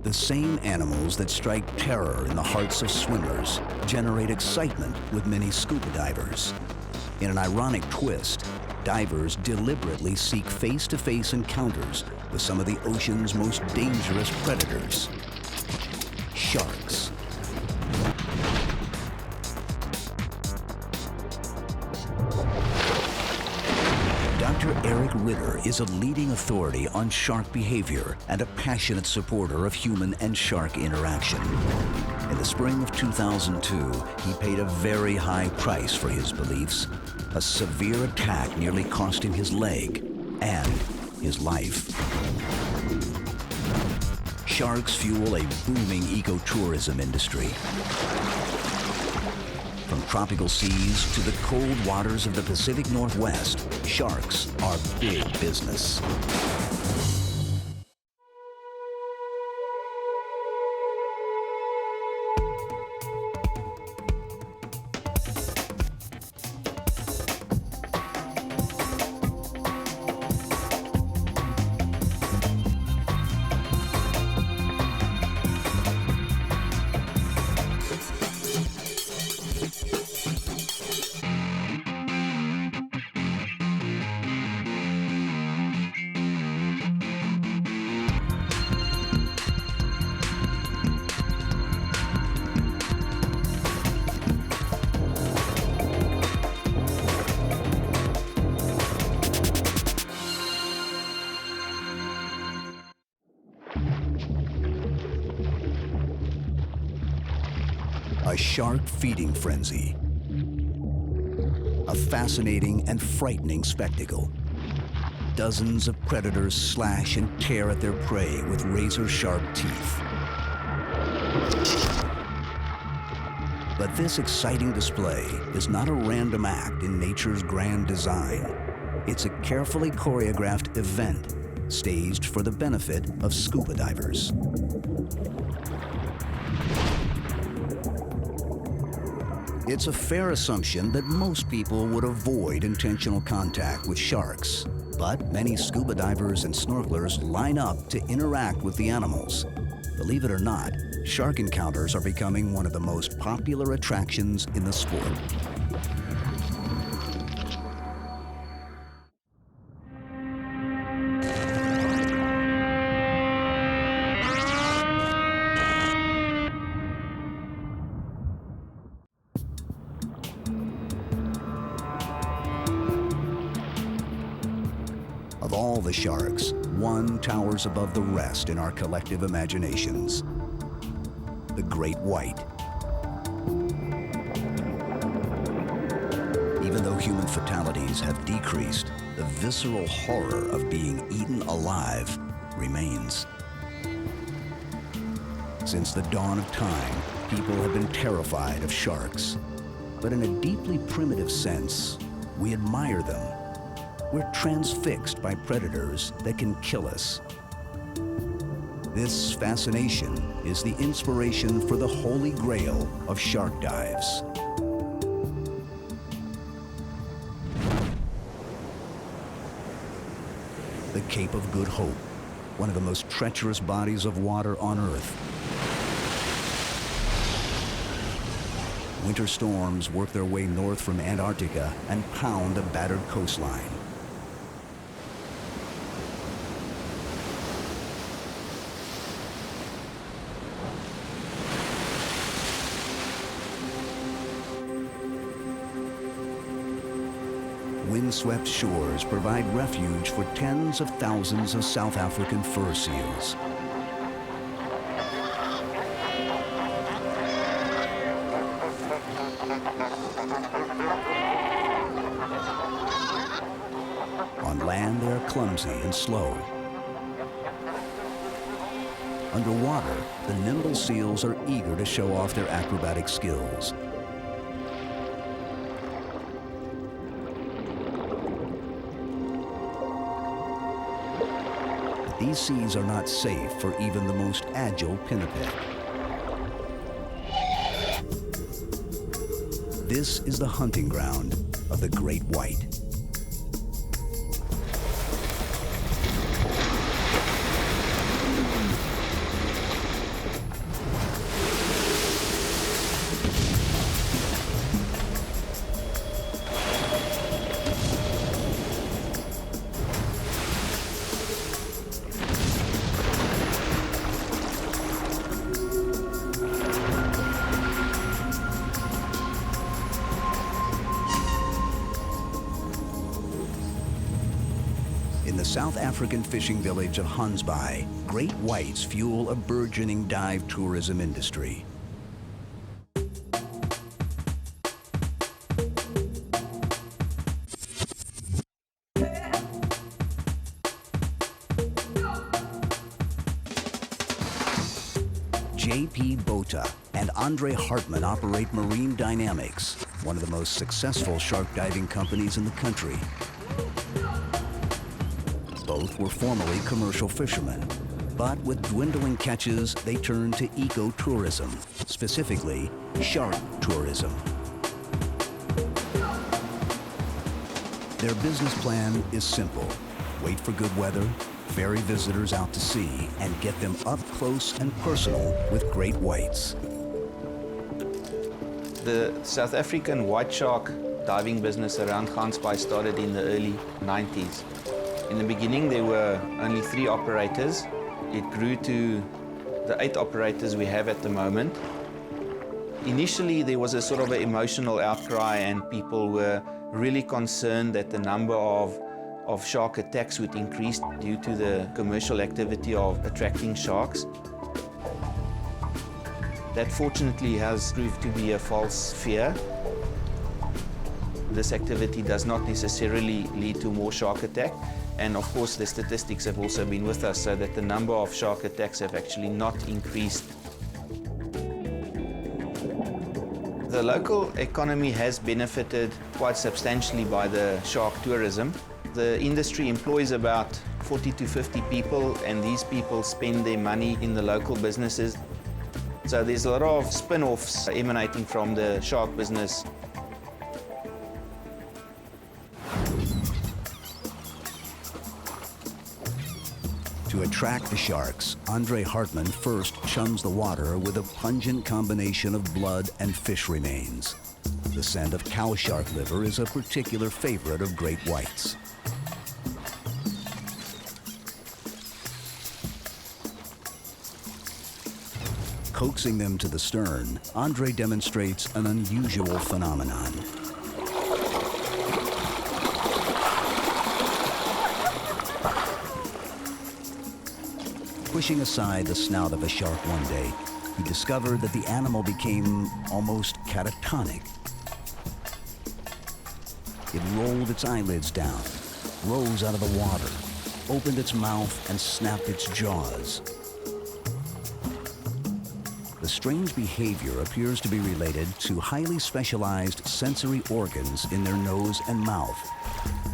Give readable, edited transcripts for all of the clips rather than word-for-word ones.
The same animals that strike terror in the hearts of swimmers generate excitement with many scuba divers. In an ironic twist, divers deliberately seek face-to-face encounters with some of the ocean's most dangerous predators, sharks. Dr. Ritter is a leading authority on shark behavior and a passionate supporter of human and shark interaction. In the spring of 2002, he paid a very high price for his beliefs. A severe attack nearly cost him his leg and his life. Sharks fuel a booming ecotourism industry. From tropical seas to the cold waters of the Pacific Northwest, sharks are big business. A shark feeding frenzy. A fascinating and frightening spectacle. Dozens of predators slash and tear at their prey with razor-sharp teeth. But this exciting display is not a random act in nature's grand design. It's a carefully choreographed event staged for the benefit of scuba divers. It's a fair assumption that most people would avoid intentional contact with sharks, but many scuba divers and snorkelers line up to interact with the animals. Believe it or not, shark encounters are becoming one of the most popular attractions in the sport. Of all the sharks, one towers above the rest in our collective imaginations: the great white. Even though human fatalities have decreased, the visceral horror of being eaten alive remains. Since the dawn of time, people have been terrified of sharks. But in a deeply primitive sense, we admire them. We're transfixed by predators that can kill us. This fascination is the inspiration for the holy grail of shark dives. The Cape of Good Hope, one of the most treacherous bodies of water on Earth. Winter storms work their way north from Antarctica and pound a battered coastline. Windswept shores provide refuge for tens of thousands of South African fur seals. On land, they are clumsy and slow. Underwater, the nimble seals are eager to show off their acrobatic skills. These seas are not safe for even the most agile pinniped. This is the hunting ground of the great white. South African fishing village of Gansbaai, great whites fuel a burgeoning dive tourism industry. J.P. Botha and Andre Hartman operate Marine Dynamics, one of the most successful shark diving companies in the country. Both were formerly commercial fishermen, but with dwindling catches, they turned to ecotourism, specifically shark tourism. Their business plan is simple: wait for good weather, ferry visitors out to sea, and get them up close and personal with great whites. The South African white shark diving business around Gansbaai started in the early 90s. In the beginning, there were only 3 operators. It grew to the 8 operators we have at the moment. Initially, there was a sort of an emotional outcry, and people were really concerned that the number of shark attacks would increase due to the commercial activity of attracting sharks. That fortunately has proved to be a false fear. This activity does not necessarily lead to more shark attack, and of course the statistics have also been with us, so that the number of shark attacks have actually not increased. The local economy has benefited quite substantially by the shark tourism. The industry employs about 40 to 50 people, and these people spend their money in the local businesses. So there's a lot of spin-offs emanating from the shark business. To attract the sharks, Andre Hartman first chums the water with a pungent combination of blood and fish remains. The scent of cow shark liver is a particular favorite of great whites. Coaxing them to the stern, Andre demonstrates an unusual phenomenon. Pushing aside the snout of a shark one day, he discovered that the animal became almost catatonic. It rolled its eyelids down, rose out of the water, opened its mouth, and snapped its jaws. The strange behavior appears to be related to highly specialized sensory organs in their nose and mouth.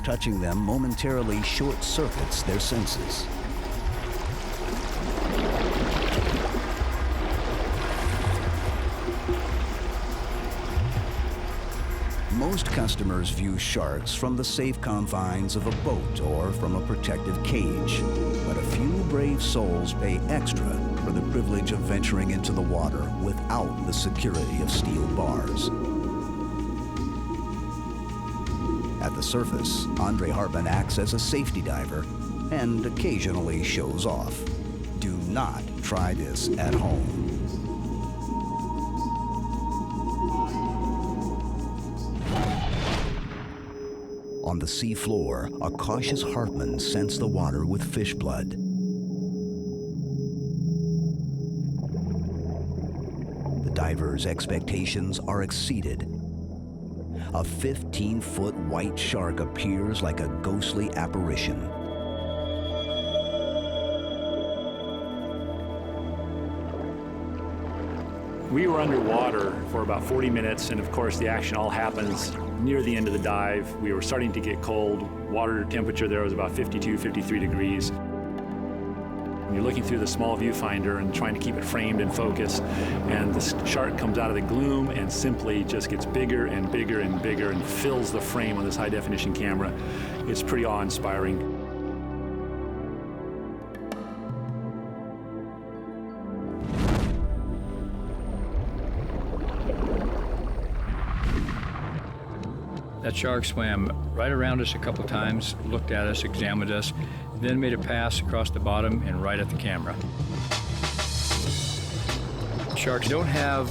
Touching them momentarily short-circuits their senses. Most customers view sharks from the safe confines of a boat or from a protective cage, but a few brave souls pay extra for the privilege of venturing into the water without the security of steel bars. At the surface, Andre Hartman acts as a safety diver and occasionally shows off. Do not try this at home. On the sea floor, a cautious Hartman scents the water with fish blood. The diver's expectations are exceeded. A 15-foot white shark appears like a ghostly apparition. We were underwater for about 40 minutes, and of course the action all happens near the end of the dive. We were starting to get cold. Water temperature there was about 52, 53 degrees. And you're looking through the small viewfinder and trying to keep it framed and focused, and the shark comes out of the gloom and simply just gets bigger and bigger and bigger and fills the frame on this high-definition camera. It's pretty awe-inspiring. That shark swam right around us a couple times, looked at us, examined us, then made a pass across the bottom and right at the camera. Sharks don't have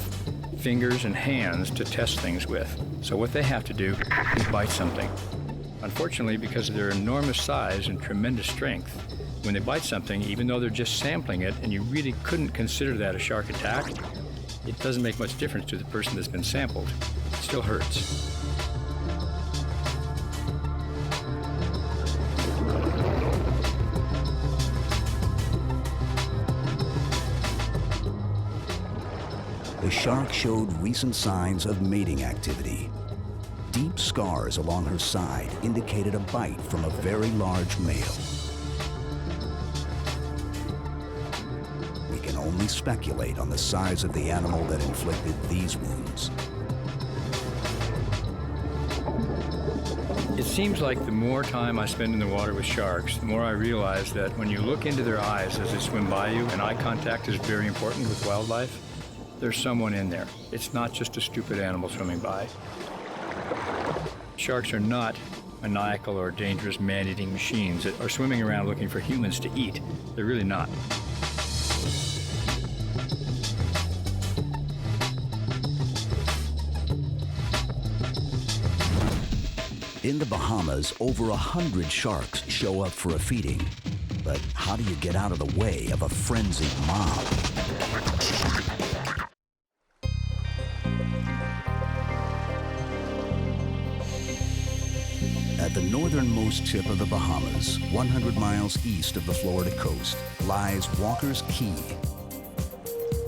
fingers and hands to test things with, so what they have to do is bite something. Unfortunately, because of their enormous size and tremendous strength, when they bite something, even though they're just sampling it and you really couldn't consider that a shark attack, it doesn't make much difference to the person that's been sampled. It still hurts. The shark showed recent signs of mating activity. Deep scars along her side indicated a bite from a very large male. We can only speculate on the size of the animal that inflicted these wounds. It seems like the more time I spend in the water with sharks, the more I realize that when you look into their eyes as they swim by you, and eye contact is very important with wildlife, there's someone in there. It's not just a stupid animal swimming by. Sharks are not maniacal or dangerous man-eating machines that are swimming around looking for humans to eat. They're really not. In the Bahamas, over 100 sharks show up for a feeding. But how do you get out of the way of a frenzied mob? At the northernmost tip of the Bahamas, 100 miles east of the Florida coast, lies Walker's Key.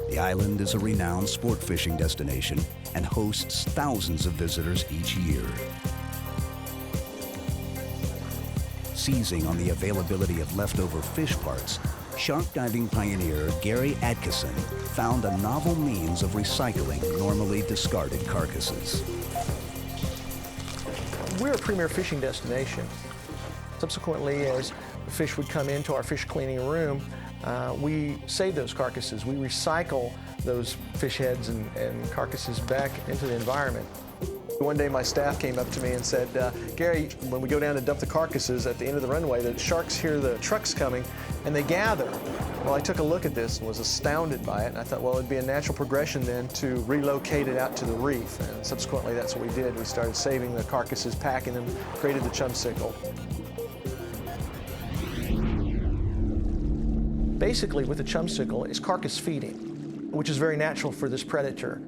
The island is a renowned sport fishing destination and hosts thousands of visitors each year. Seizing on the availability of leftover fish parts, shark diving pioneer Gary Atkinson found a novel means of recycling normally discarded carcasses. We're a premier fishing destination. Subsequently, as the fish would come into our fish cleaning room, we save those carcasses. We recycle those fish heads and carcasses back into the environment. One day my staff came up to me and said, Gary, when we go down to dump the carcasses at the end of the runway, the sharks hear the trucks coming and they gather. Well, I took a look at this and was astounded by it, and I thought, well, it'd be a natural progression then to relocate it out to the reef, and subsequently that's what we did. We started saving the carcasses, packing them, created the chum sickle. Basically, with the chum sickle, it's carcass feeding, which is very natural for this predator.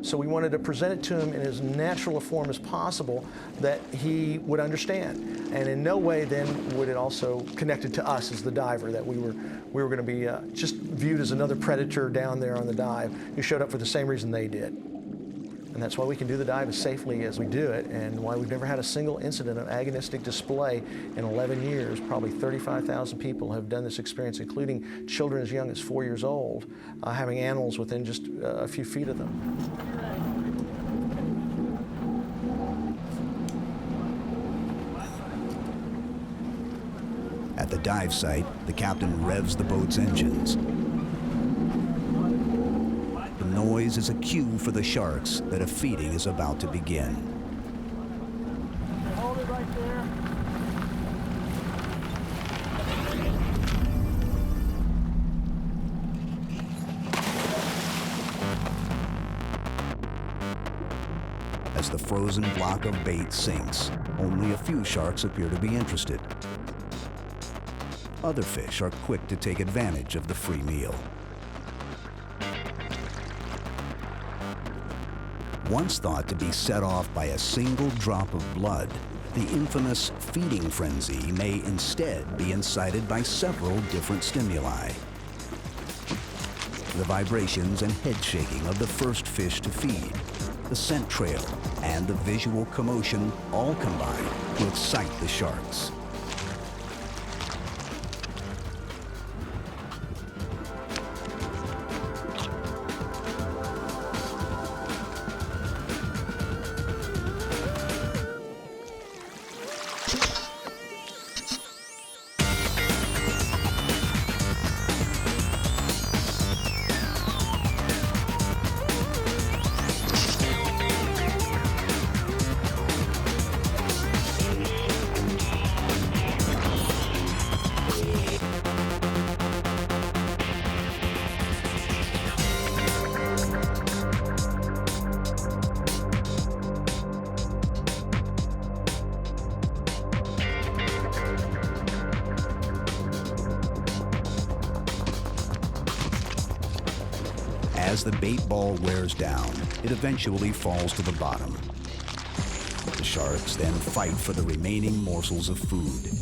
So we wanted to present it to him in as natural a form as possible that he would understand. And in no way then would it also connect it to us as the diver, that we were going to be just viewed as another predator down there on the dive who showed up for the same reason they did. And that's why we can do the dive as safely as we do it, and why we've never had a single incident of agonistic display in 11 years. Probably 35,000 people have done this experience, including children as young as 4 years old, having animals within just a few feet of them. At the dive site, the captain revs the boat's engines. The noise is a cue for the sharks that a feeding is about to begin. Hold it right there. As the frozen block of bait sinks, only a few sharks appear to be interested. Other fish are quick to take advantage of the free meal. Once thought to be set off by a single drop of blood, the infamous feeding frenzy may instead be incited by several different stimuli. The vibrations and head shaking of the first fish to feed, the scent trail, and the visual commotion all combine to excite the sharks. As the bait ball wears down, it eventually falls to the bottom. The sharks then fight for the remaining morsels of food.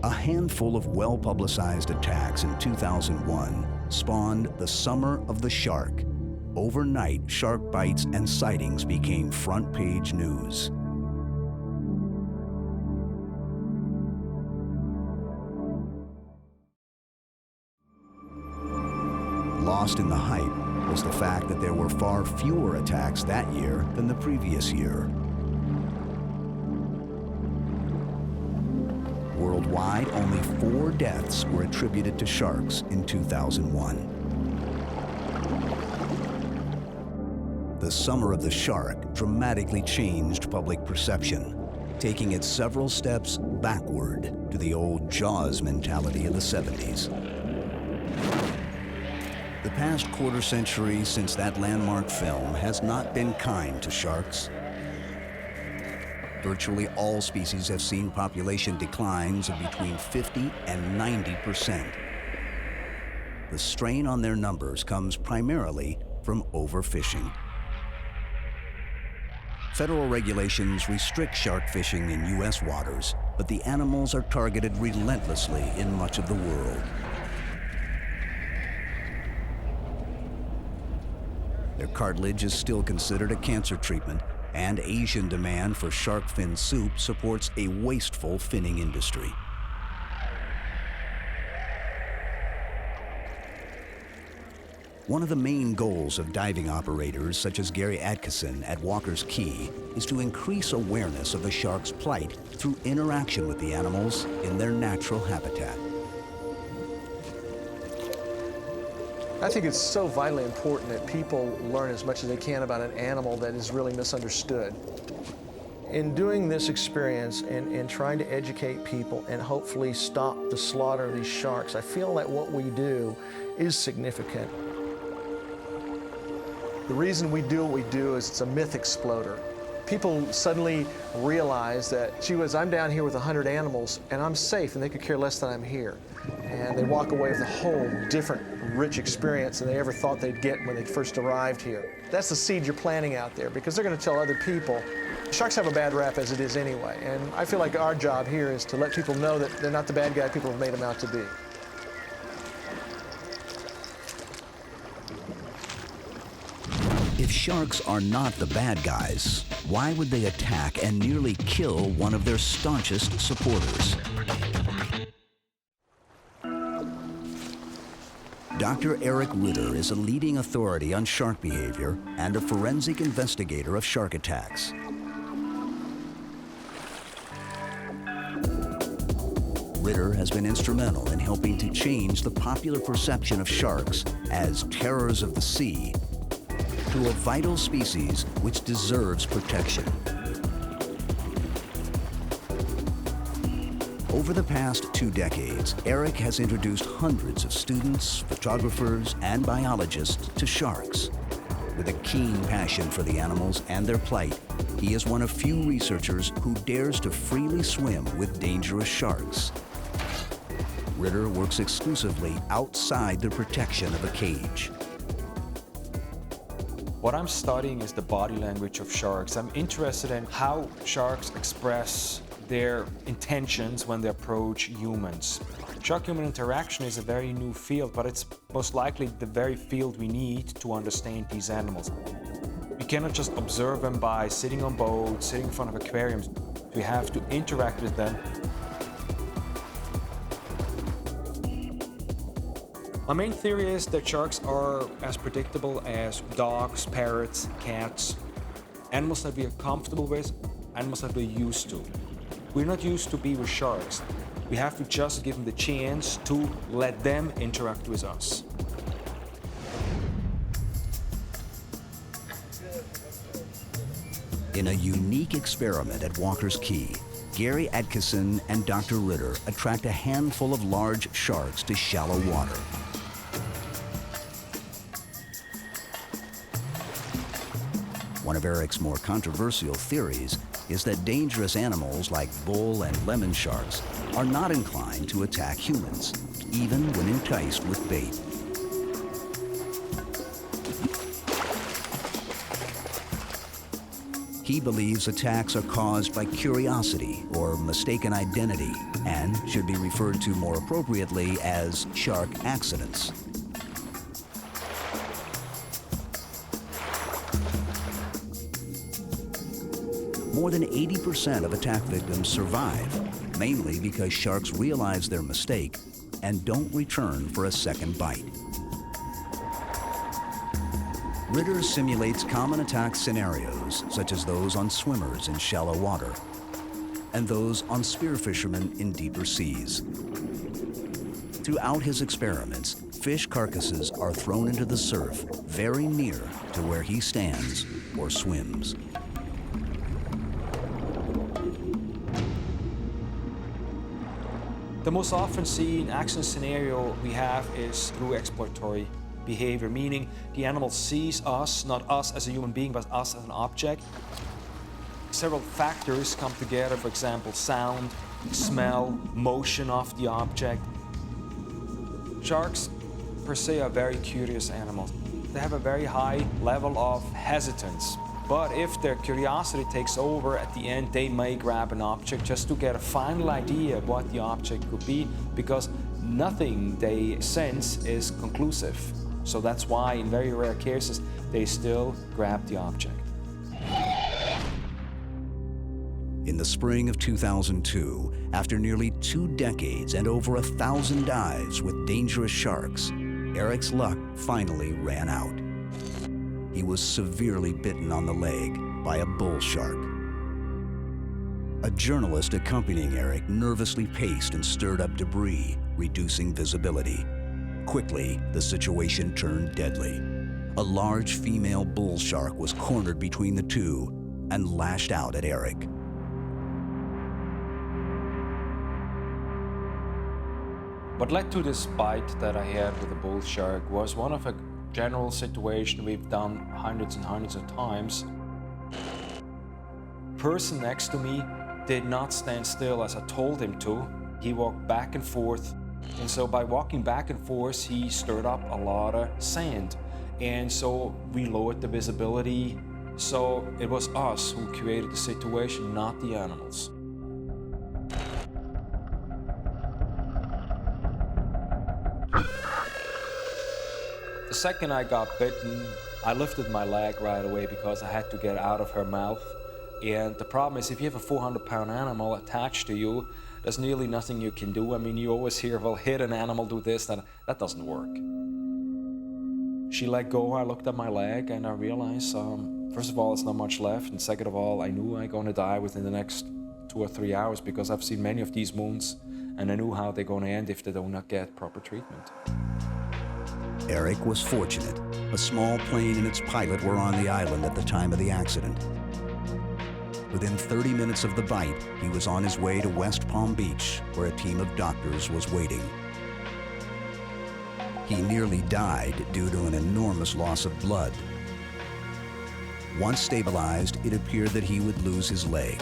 A handful of well-publicized attacks in 2001 spawned the Summer of the Shark. Overnight, shark bites and sightings became front-page news. Lost in the hype was the fact that there were far fewer attacks that year than the previous year. Worldwide, only 4 deaths were attributed to sharks in 2001. The Summer of the Shark dramatically changed public perception, taking it several steps backward to the old Jaws mentality of the 70s. The past quarter century since that landmark film has not been kind to sharks. Virtually all species have seen population declines of between 50 and 90%. The strain on their numbers comes primarily from overfishing. Federal regulations restrict shark fishing in U.S. waters, but the animals are targeted relentlessly in much of the world. Their cartilage is still considered a cancer treatment, and Asian demand for shark fin soup supports a wasteful finning industry. One of the main goals of diving operators such as Gary Atkinson at Walker's Cay is to increase awareness of the shark's plight through interaction with the animals in their natural habitat. I think it's so vitally important that people learn as much as they can about an animal that is really misunderstood. In doing this experience and trying to educate people and hopefully stop the slaughter of these sharks, I feel that what we do is significant. The reason we do what we do is it's a myth exploder. People suddenly realize that, gee whiz, I'm down here with 100 animals and I'm safe and they could care less that I'm here. And they walk away with a whole different, rich experience than they ever thought they'd get when they first arrived here. That's the seed you're planting out there, because they're going to tell other people. Sharks have a bad rap as it is anyway, and I feel like our job here is to let people know that they're not the bad guy people have made them out to be. If sharks are not the bad guys, why would they attack and nearly kill one of their staunchest supporters? Dr. Eric Ritter is a leading authority on shark behavior and a forensic investigator of shark attacks. Ritter has been instrumental in helping to change the popular perception of sharks as terrors of the sea to a vital species which deserves protection. Over the past 2 decades, Eric has introduced hundreds of students, photographers, and biologists to sharks. With a keen passion for the animals and their plight, he is one of few researchers who dares to freely swim with dangerous sharks. Ritter works exclusively outside the protection of a cage. What I'm studying is the body language of sharks. I'm interested in how sharks express their intentions when they approach humans. Shark-human interaction is a very new field, but it's most likely the very field we need to understand these animals. We cannot just observe them by sitting on boats, sitting in front of aquariums. We have to interact with them. My main theory is that sharks are as predictable as dogs, parrots, cats, animals that we are comfortable with, animals that we're used to. We're not used to be with sharks. We have to just give them the chance to let them interact with us. In a unique experiment at Walker's Key, Gary Atkinson and Dr. Ritter attract a handful of large sharks to shallow water. One of Eric's more controversial theories is that dangerous animals like bull and lemon sharks are not inclined to attack humans, even when enticed with bait. He believes attacks are caused by curiosity or mistaken identity and should be referred to more appropriately as shark accidents. More than 80% of attack victims survive, mainly because sharks realize their mistake and don't return for a second bite. Ritter simulates common attack scenarios, such as those on swimmers in shallow water and those on spearfishermen in deeper seas. Throughout his experiments, fish carcasses are thrown into the surf very near to where he stands or swims. The most often seen accident scenario we have is through exploratory behavior, meaning the animal sees us, not us as a human being, but us as an object. Several factors come together, for example, sound, smell, motion of the object. Sharks, per se, are very curious animals. They have a very high level of hesitance. But if their curiosity takes over, at the end they may grab an object just to get a final idea of what the object could be, because nothing they sense is conclusive. So that's why in very rare cases they still grab the object. In the spring of 2002, after nearly 2 decades and over 1,000 dives with dangerous sharks, Eric's luck finally ran out. He was severely bitten on the leg by a bull shark. A journalist accompanying Eric nervously paced and stirred up debris, reducing visibility. Quickly, the situation turned deadly. A large female bull shark was cornered between the two and lashed out at Eric. What led to this bite that I had with the bull shark was one of a general situation we've done hundreds and hundreds of times. Person next to me did not stand still as I told him to. He walked back and forth. And so by walking back and forth, he stirred up a lot of sand. And so we lowered the visibility. So it was us who created the situation, not the animals. The second I got bitten, I lifted my leg right away because I had to get out of her mouth. And the problem is, if you have a 400-pound animal attached to you, there's nearly nothing you can do. I mean, you always hear, well, hit an animal, do this, that doesn't work. She let go, I looked at my leg, and I realized, first of all, it's not much left, and second of all, I knew I'm going to die within the next 2 or 3 hours because I've seen many of these wounds, and I knew how they're going to end if they do not get proper treatment. Eric was fortunate. A small plane and its pilot were on the island at the time of the accident. Within 30 minutes of the bite, he was on his way to West Palm Beach, where a team of doctors was waiting. He nearly died due to an enormous loss of blood. Once stabilized, it appeared that he would lose his leg,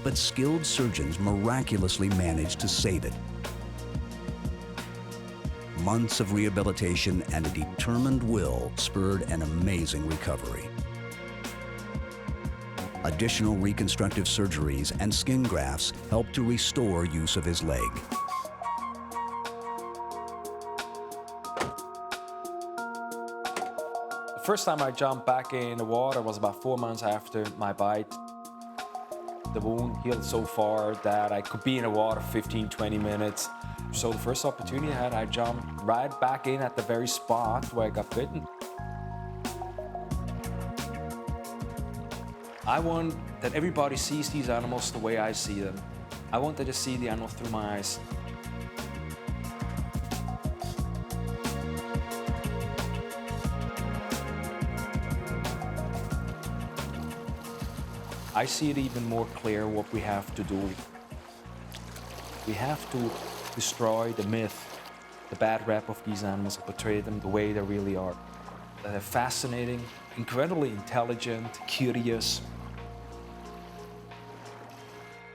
but skilled surgeons miraculously managed to save it. Months of rehabilitation and a determined will spurred an amazing recovery. Additional reconstructive surgeries and skin grafts helped to restore use of his leg. The first time I jumped back in the water was about 4 months after my bite. The wound healed so far that I could be in the water 15, 20 minutes. So the first opportunity I had, I jumped right back in at the very spot where I got bitten. I want that everybody sees these animals the way I see them. I want them to see the animal through my eyes. I see it even more clear what we have to do. We have to destroy the myth, the bad rap of these animals, and portray them the way they really are. They're fascinating, incredibly intelligent, curious.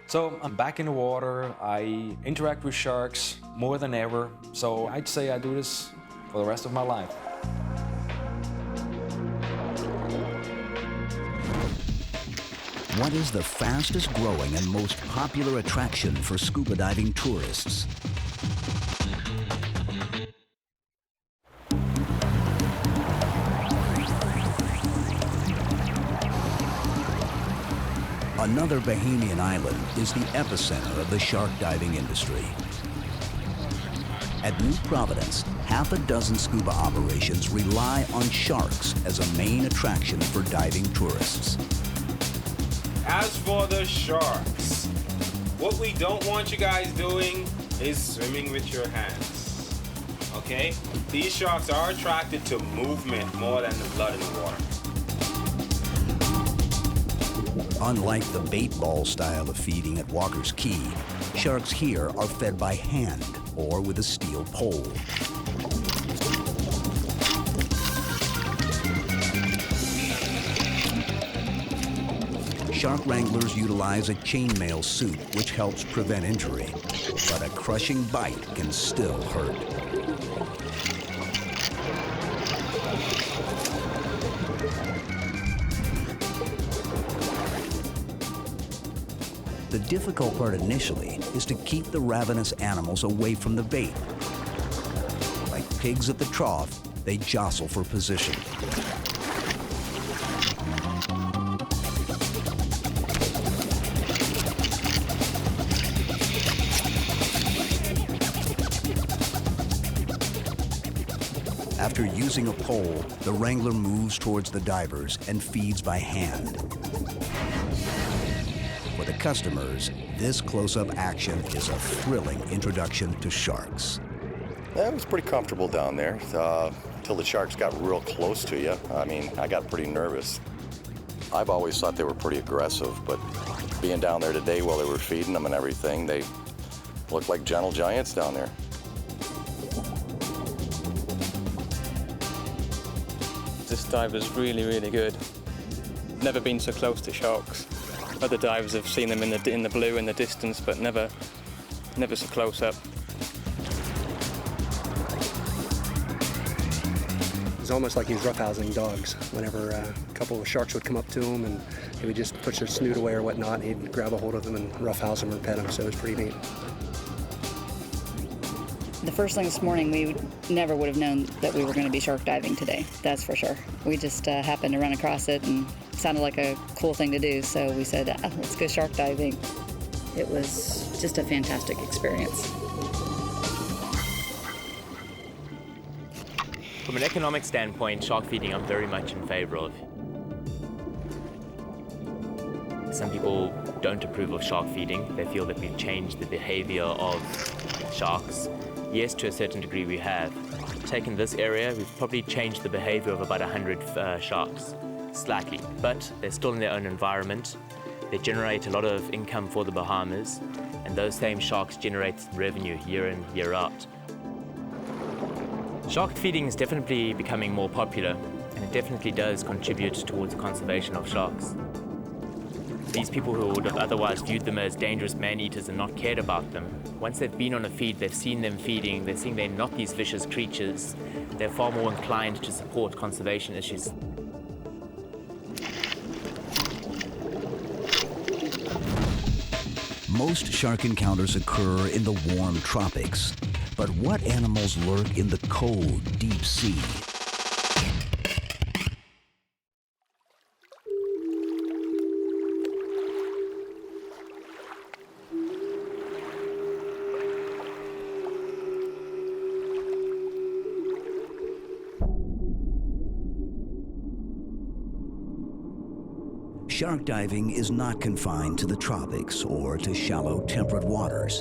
So I'm back in the water. I interact with sharks more than ever. So I'd say I do this for the rest of my life. What is the fastest growing and most popular attraction for scuba diving tourists? Another Bahamian island is the epicenter of the shark diving industry. At New Providence, half a dozen scuba operations rely on sharks as a main attraction for diving tourists. As for the sharks, what we don't want you guys doing is swimming with your hands, okay? These sharks are attracted to movement more than the blood in the water. Unlike the bait ball style of feeding at Walker's Key, sharks here are fed by hand or with a steel pole. Shark wranglers utilize a chainmail suit which helps prevent injury, but a crushing bite can still hurt. The difficult part initially is to keep the ravenous animals away from the bait. Like pigs at the trough, they jostle for position. After using a pole, the wrangler moves towards the divers and feeds by hand. For the customers, this close-up action is a thrilling introduction to sharks. It was pretty comfortable down there until the sharks got real close to you. I mean, I got pretty nervous. I've always thought they were pretty aggressive, but being down there today while they were feeding them and everything, they looked like gentle giants down there. This dive was really, really good. Never been so close to sharks. Other divers have seen them in the blue in the distance, but never so close up. It was almost like he was roughhousing dogs. Whenever a couple of sharks would come up to him and he would just push their snoot away or whatnot, he'd grab a hold of them and roughhouse them or pet them, so it was pretty neat. The first thing this morning, we never would have known that we were going to be shark diving today, that's for sure. We just happened to run across it and it sounded like a cool thing to do, so we said, let's go shark diving. It was just a fantastic experience. From an economic standpoint, shark feeding I'm very much in favor of. Some people don't approve of shark feeding. They feel that we've changed the behavior of sharks. Yes, to a certain degree we have. Taken this area, we've probably changed the behavior of about 100 sharks, slightly, but they're still in their own environment. They generate a lot of income for the Bahamas, and those same sharks generate revenue year in, year out. Shark feeding is definitely becoming more popular, and it definitely does contribute towards the conservation of sharks. These people who would have otherwise viewed them as dangerous man-eaters and not cared about them, once they've been on a feed, they've seen them feeding, they're seeing they're not these vicious creatures, they're far more inclined to support conservation issues. Most shark encounters occur in the warm tropics, but what animals lurk in the cold, deep sea? Shark diving is not confined to the tropics or to shallow temperate waters.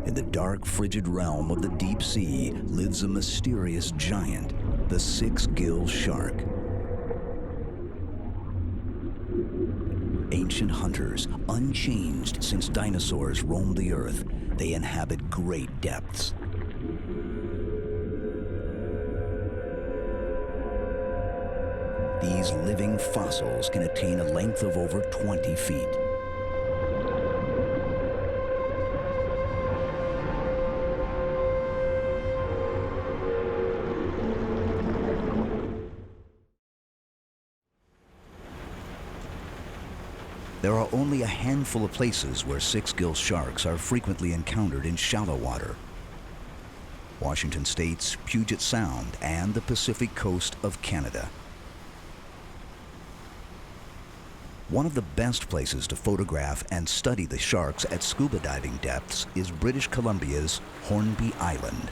In the dark, frigid realm of the deep sea lives a mysterious giant, the Six Gill Shark. Ancient hunters, unchanged since dinosaurs roamed the earth, they inhabit great depths. These living fossils can attain a length of over 20 feet. There are only a handful of places where Six Gill sharks are frequently encountered in shallow water. Washington State's Puget Sound and the Pacific coast of Canada. One of the best places to photograph and study the sharks at scuba diving depths is British Columbia's Hornby Island.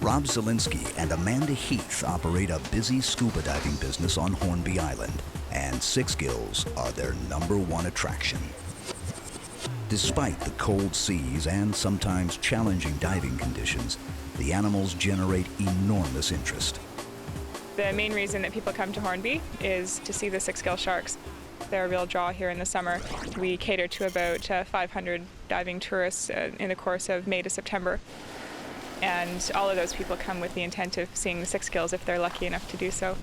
Rob Zielinski and Amanda Heath operate a busy scuba diving business on Hornby Island, and Six Gills are their #1 attraction. Despite the cold seas and sometimes challenging diving conditions, the animals generate enormous interest. The main reason that people come to Hornby is to see the Six Gill sharks. They're a real draw here in the summer. We cater to about 500 diving tourists in the course of May to September. And all of those people come with the intent of seeing the Six Gills if they're lucky enough to do so.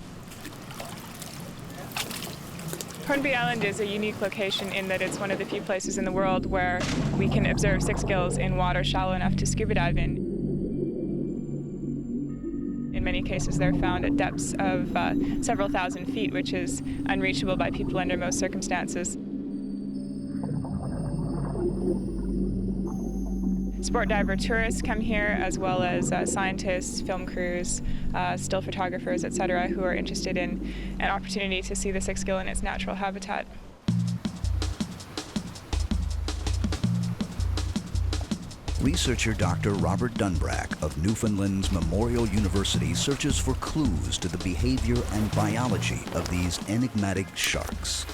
Hornby Island is a unique location in that it's one of the few places in the world where we can observe Six Gills in water shallow enough to scuba dive in. In many cases, they're found at depths of several thousand feet, which is unreachable by people under most circumstances. Sport diver tourists come here, as well as scientists, film crews, still photographers, etc., who are interested in an opportunity to see the Six Gill in its natural habitat. Researcher Dr. Robert Dunbrack of Newfoundland's Memorial University searches for clues to the behavior and biology of these enigmatic sharks.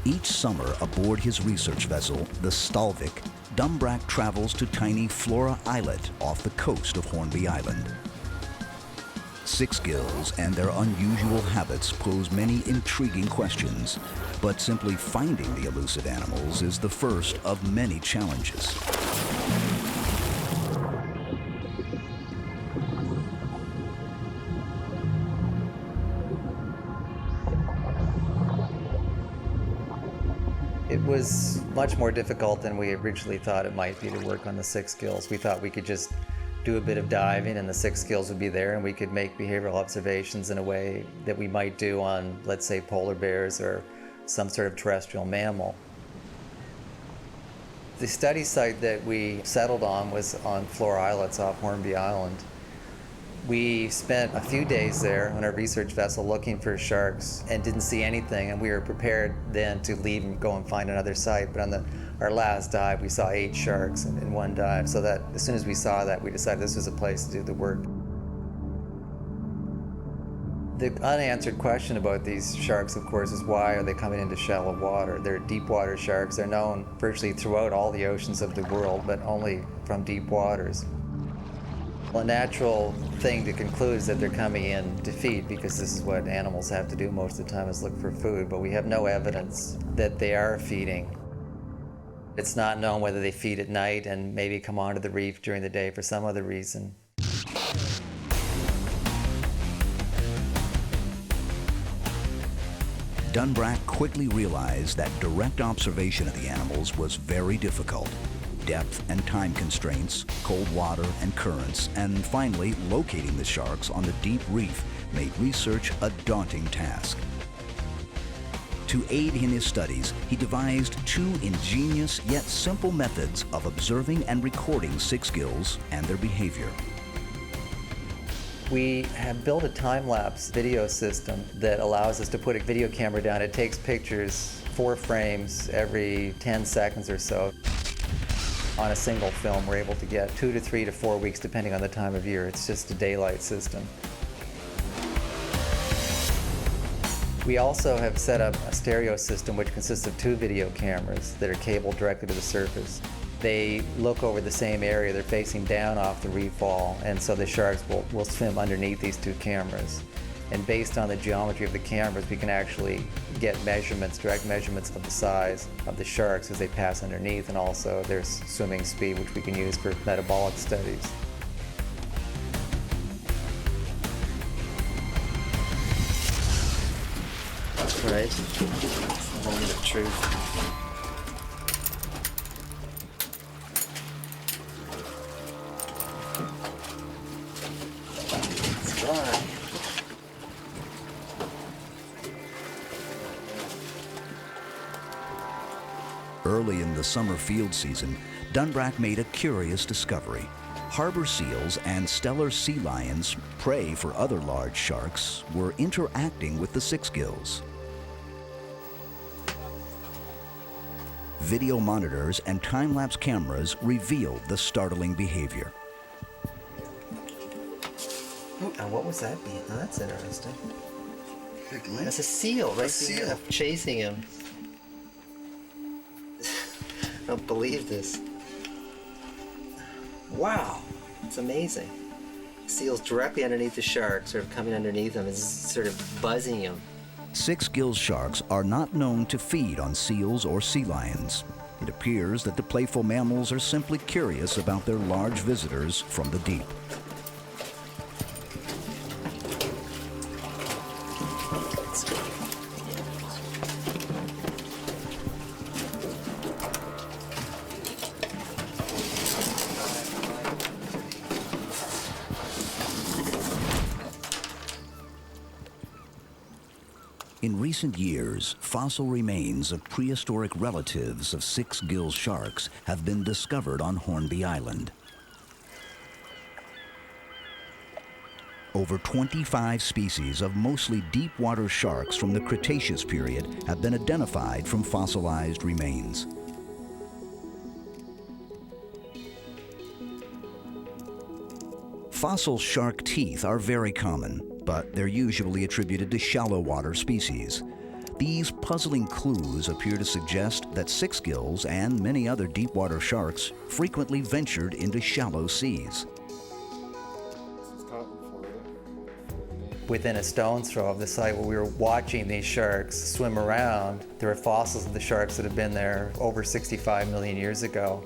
Each summer, aboard his research vessel, the Stalvik, Dunbrack travels to tiny Flora Islet off the coast of Hornby Island. Six Gills and their unusual habits pose many intriguing questions, but simply finding the elusive animals is the first of many challenges. It was much more difficult than we originally thought it might be to work on the Six Gills. We thought we could just do a bit of diving and the Six Gills would be there and we could make behavioral observations in a way that we might do on, let's say, polar bears or some sort of terrestrial mammal. The study site that we settled on was on Flora Islets off Hornby Island. We spent a few days there on our research vessel looking for sharks and didn't see anything, and we were prepared then to leave and go and find another site. But on our last dive, we saw 8 sharks in one dive, so that as soon as we saw that, we decided this was a place to do the work. The unanswered question about these sharks, of course, is why are they coming into shallow water? They're deep water sharks. They're known virtually throughout all the oceans of the world, but only from deep waters. A natural thing to conclude is that they're coming in to feed, because this is what animals have to do most of the time, is look for food, but we have no evidence that they are feeding. It's not known whether they feed at night and maybe come onto the reef during the day for some other reason. Dunbrack quickly realized that direct observation of the animals was very difficult. Depth and time constraints, cold water and currents, and finally locating the sharks on the deep reef made research a daunting task. To aid in his studies, he devised 2 ingenious yet simple methods of observing and recording Six Gills and their behavior. We have built a time-lapse video system that allows us to put a video camera down. It takes pictures, 4 frames every 10 seconds or so. On a single film, we're able to get 2 to 3 to 4 weeks, depending on the time of year. It's just a daylight system. We also have set up a stereo system which consists of 2 video cameras that are cabled directly to the surface. They look over the same area, they're facing down off the reef wall, and so the sharks will swim underneath these 2 cameras. And based on the geometry of the cameras, we can actually get measurements, direct measurements of the size of the sharks as they pass underneath, and also their swimming speed, which we can use for metabolic studies. Right? That's the moment of truth. It's dry. Early in the summer field season, Dunbrack made a curious discovery. Harbor seals and stellar sea lions, prey for other large sharks, were interacting with the Six Gills. Video monitors and time-lapse cameras revealed the startling behavior. And what was that being? Oh, that's interesting. That's a seal, right? A seal. Chasing him. I don't believe this. Wow, it's amazing. Seal's directly underneath the shark, sort of coming underneath him, is sort of buzzing him. Six Gill sharks are not known to feed on seals or sea lions. It appears that the playful mammals are simply curious about their large visitors from the deep. In recent years, fossil remains of prehistoric relatives of Six Gill sharks have been discovered on Hornby Island. Over 25 species of mostly deep water sharks from the Cretaceous period have been identified from fossilized remains. Fossil shark teeth are very common, but they're usually attributed to shallow water species. These puzzling clues appear to suggest that Six Gills and many other deep water sharks frequently ventured into shallow seas. Within a stone's throw of the site where we were watching these sharks swim around, there were fossils of the sharks that had been there over 65 million years ago.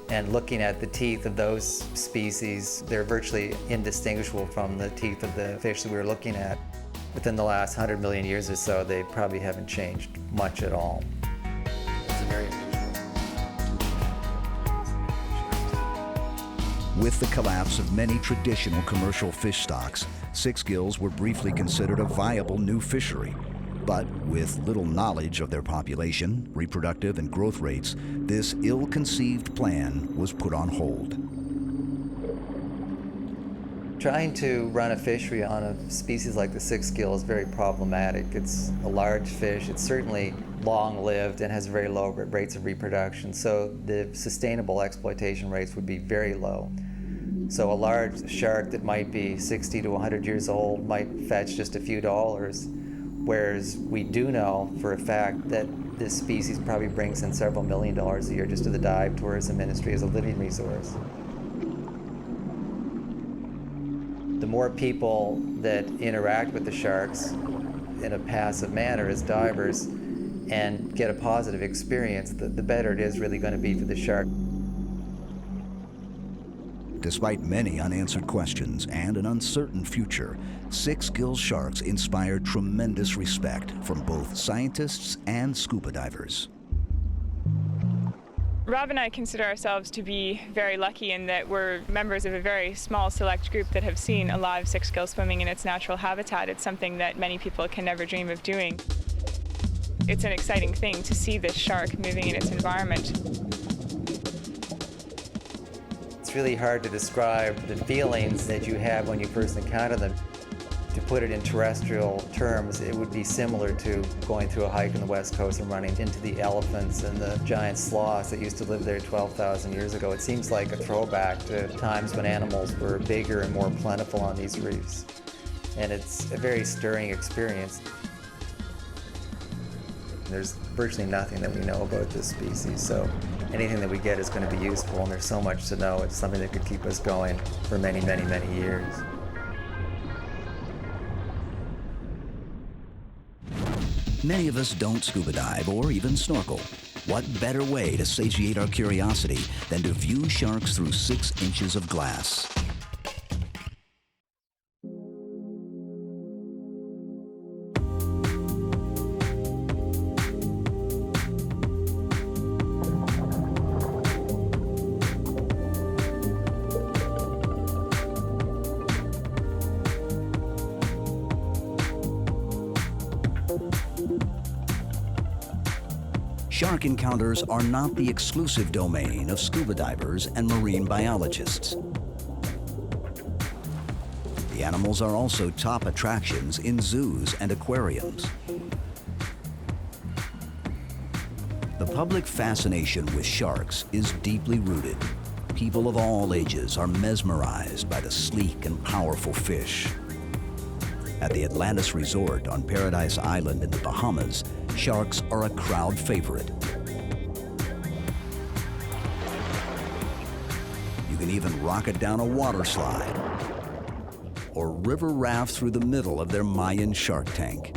And looking at the teeth of those species, they're virtually indistinguishable from the teeth of the fish that we were looking at. Within the last 100 million years or so, they probably haven't changed much at all. It's very unusual. With the collapse of many traditional commercial fish stocks, Six Gills were briefly considered a viable new fishery. But with little knowledge of their population, reproductive and growth rates, this ill-conceived plan was put on hold. Trying to run a fishery on a species like the Six Gill is very problematic. It's a large fish, it's certainly long-lived and has very low rates of reproduction, so the sustainable exploitation rates would be very low. So a large shark that might be 60 to 100 years old might fetch just a few dollars, whereas we do know for a fact that this species probably brings in several $1 million a year just to the dive tourism industry as a living resource. The more people that interact with the sharks in a passive manner as divers and get a positive experience, the better it is really going to be for the shark. Despite many unanswered questions and an uncertain future, Six Gill sharks inspired tremendous respect from both scientists and scuba divers. Rob and I consider ourselves to be very lucky in that we're members of a very small select group that have seen a live Six Gill swimming in its natural habitat. It's something that many people can never dream of doing. It's an exciting thing to see this shark moving in its environment. It's It's really hard to describe the feelings that you have when you first encounter them. To put it in terrestrial terms, it would be similar to going through a hike on the West Coast and running into the elephants and the giant sloths that used to live there 12,000 years ago. It seems like a throwback to times when animals were bigger and more plentiful on these reefs. And it's a very stirring experience. There's virtually nothing that we know about this species, so anything that we get is going to be useful, and there's so much to know. It's something that could keep us going for many, many, many years. Many of us don't scuba dive or even snorkel. What better way to satiate our curiosity than to view sharks through 6 inches of glass? Shark encounters are not the exclusive domain of scuba divers and marine biologists. The animals are also top attractions in zoos and aquariums. The public fascination with sharks is deeply rooted. People of all ages are mesmerized by the sleek and powerful fish. At the Atlantis Resort on Paradise Island in the Bahamas, sharks are a crowd favorite. You can even rocket down a water slide or river raft through the middle of their Mayan shark tank.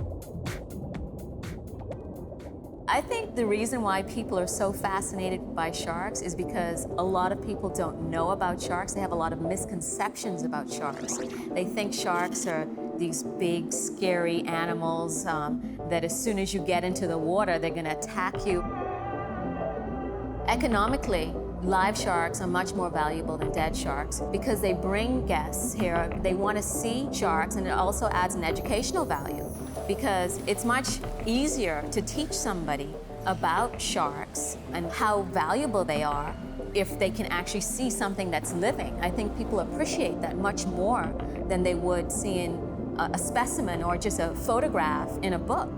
I think the reason why people are so fascinated by sharks is because a lot of people don't know about sharks. They have a lot of misconceptions about sharks. They think sharks are these big, scary animals that as soon as you get into the water, they're going to attack you. Economically, live sharks are much more valuable than dead sharks because they bring guests here. They want to see sharks, and it also adds an educational value because it's much easier to teach somebody about sharks and how valuable they are if they can actually see something that's living. I think people appreciate that much more than they would seeing a specimen or just a photograph in a book.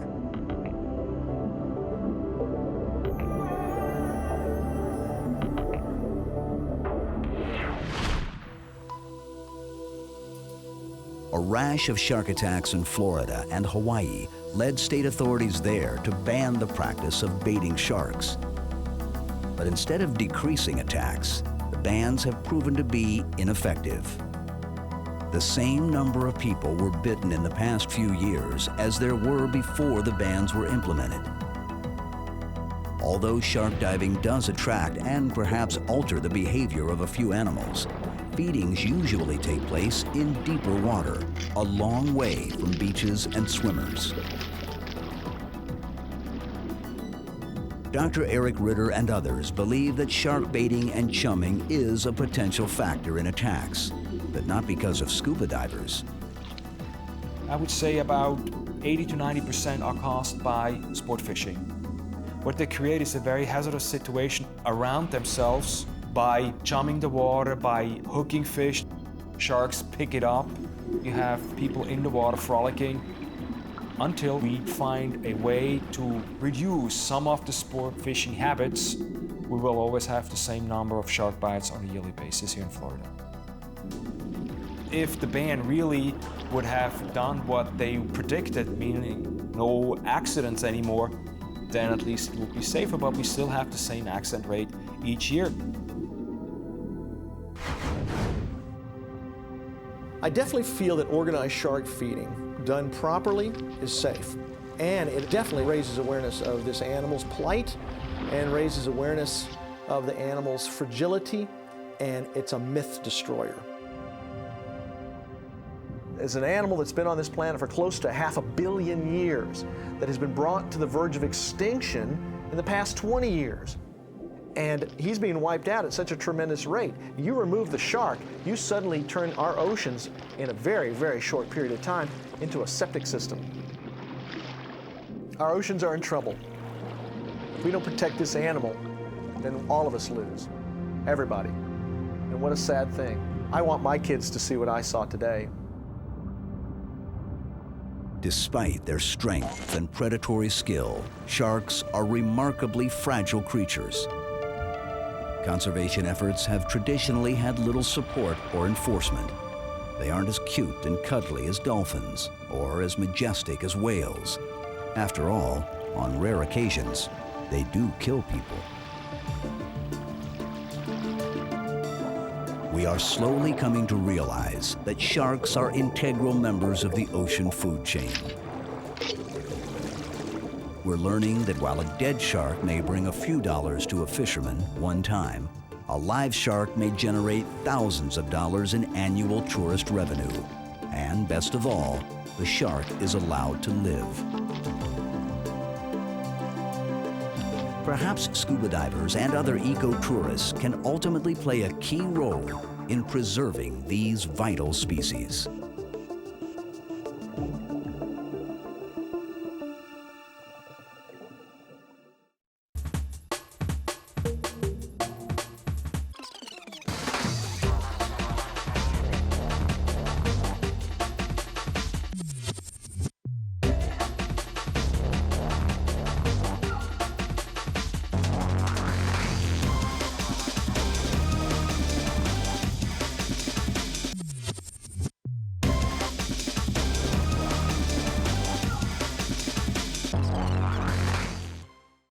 A rash of shark attacks in Florida and Hawaii led state authorities there to ban the practice of baiting sharks. But instead of decreasing attacks, the bans have proven to be ineffective. The same number of people were bitten in the past few years as there were before the bans were implemented. Although shark diving does attract and perhaps alter the behavior of a few animals, feedings usually take place in deeper water, a long way from beaches and swimmers. Dr. Eric Ritter and others believe that shark baiting and chumming is a potential factor in attacks, but not because of scuba divers. I would say about 80 to 90% are caused by sport fishing. What they create is a very hazardous situation around themselves by chumming the water, by hooking fish. Sharks pick it up. You have people in the water frolicking. Until we find a way to reduce some of the sport fishing habits, we will always have the same number of shark bites on a yearly basis here in Florida. If the ban really would have done what they predicted, meaning no accidents anymore, then at least it would be safer, but we still have the same accident rate each year. I definitely feel that organized shark feeding, done properly, is safe. And it definitely raises awareness of this animal's plight and raises awareness of the animal's fragility, and it's a myth destroyer. As an animal that's been on this planet for close to 500 million years, that has been brought to the verge of extinction in the past 20 years. And he's being wiped out at such a tremendous rate. You remove the shark, you suddenly turn our oceans in a very, very short period of time into a septic system. Our oceans are in trouble. If we don't protect this animal, then all of us lose. Everybody. And what a sad thing. I want my kids to see what I saw today. Despite their strength and predatory skill, sharks are remarkably fragile creatures. Conservation efforts have traditionally had little support or enforcement. They aren't as cute and cuddly as dolphins or as majestic as whales. After all, on rare occasions, they do kill people. We are slowly coming to realize that sharks are integral members of the ocean food chain. We're learning that while a dead shark may bring a few dollars to a fisherman one time, a live shark may generate thousands of dollars in annual tourist revenue. And best of all, the shark is allowed to live. Perhaps scuba divers and other eco-tourists can ultimately play a key role in preserving these vital species.